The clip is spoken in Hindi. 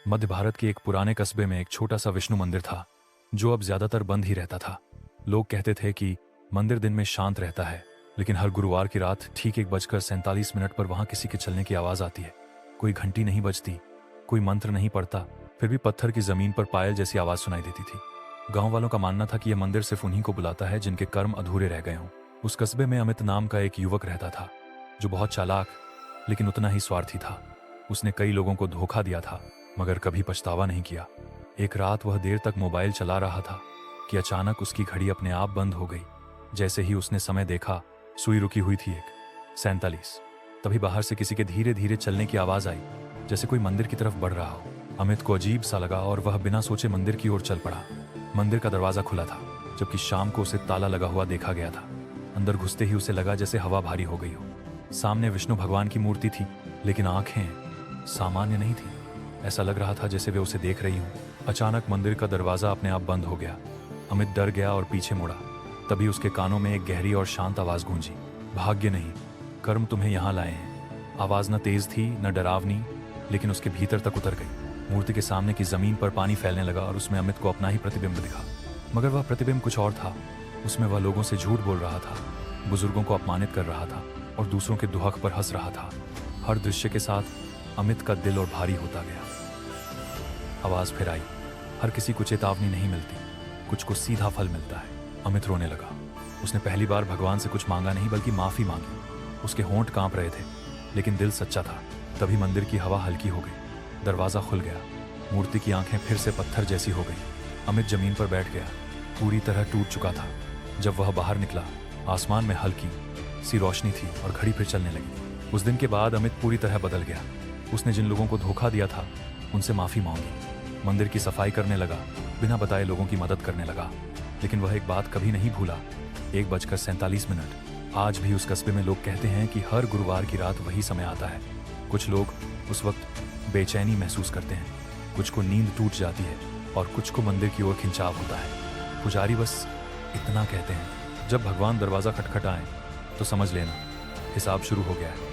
मध्य भारत के एक पुराने कस्बे में एक छोटा सा विष्णु मंदिर था जो अब ज्यादातर बंद ही रहता था। लोग कहते थे कि मंदिर दिन में शांत रहता है, लेकिन हर गुरुवार की रात ठीक 1:47 पर वहां किसी के चलने की आवाज आती है। कोई घंटी नहीं बजती, कोई मंत्र नहीं पड़ता, फिर भी पत्थर की जमीन पर पायल जैसी आवाज सुनाई देती थी। गांव वालों का मानना था कि यह मंदिर सिर्फ उन्हीं को बुलाता है जिनके कर्म अधूरे रह गए हों। उस कस्बे में अमित नाम का एक युवक रहता था जो बहुत चालाक लेकिन उतना ही स्वार्थी था। उसने कई लोगों को धोखा दिया था मगर कभी पछतावा नहीं किया। एक रात वह देर तक मोबाइल चला रहा था कि अचानक उसकी घड़ी अपने आप बंद हो गई। जैसे ही उसने समय देखा, सुई रुकी हुई थी 1:47। तभी बाहर से किसी के धीरे धीरे चलने की आवाज आई, जैसे कोई मंदिर की तरफ बढ़ रहा हो। अमित को अजीब सा लगा और वह बिना सोचे मंदिर की ओर चल पड़ा। मंदिर का दरवाजा खुला था, जबकि शाम को उसे ताला लगा हुआ देखा गया था। अंदर घुसते ही उसे लगा जैसे हवा भारी हो गई हो। सामने विष्णु भगवान की मूर्ति थी, लेकिन आंखें सामान्य नहीं थी। ऐसा लग रहा था जैसे वे उसे देख रही हूं। अचानक मंदिर का दरवाजा अपने आप बंद हो गया। अमित डर गया और पीछे मुड़ा। तभी उसके कानों में एक गहरी और शांत आवाज गूंजी, भाग्य नहीं, कर्म तुम्हें यहां लाए हैं। आवाज न तेज थी न डरावनी, लेकिन उसके भीतर तक उतर गई। मूर्ति के सामने की जमीन पर पानी फैलने लगा और उसमें अमित को अपना ही प्रतिबिंब दिखा। मगर वह प्रतिबिंब कुछ और था। उसमें वह लोगों से झूठ बोल रहा था, बुजुर्गों को अपमानित कर रहा था और दूसरों के दुहक पर हंस रहा था। हर दृश्य के साथ अमित का दिल और भारी होता गया। आवाज फिर आई, हर किसी को चेतावनी नहीं मिलती, कुछ को सीधा फल मिलता है। अमित रोने लगा। उसने पहली बार भगवान से कुछ मांगा नहीं बल्कि माफी मांगी। उसके होंठ कांप रहे थे, लेकिन दिल सच्चा था। तभी मंदिर की हवा हल्की हो गई, दरवाजा खुल गया। मूर्ति की आंखें फिर से पत्थर जैसी हो गई। अमित जमीन पर बैठ गया, पूरी तरह टूट चुका था। जब वह बाहर निकला, आसमान में हल्की सी रोशनी थी और घड़ी फिर चलने लगी। उस दिन के बाद अमित पूरी तरह बदल गया। उसने जिन लोगों को धोखा दिया था उनसे माफी मांगी, मंदिर की सफाई करने लगा, बिना बताए लोगों की मदद करने लगा। लेकिन वह एक बात कभी नहीं भूला, 1:47। आज भी उस कस्बे में लोग कहते हैं कि हर गुरुवार की रात वही समय आता है। कुछ लोग उस वक्त बेचैनी महसूस करते हैं, कुछ को नींद टूट जाती है और कुछ को मंदिर की ओर खिंचाव होता है। पुजारी बस इतना कहते हैं, जब भगवान दरवाजा खटखटाएं तो समझ लेना हिसाब शुरू हो गया है।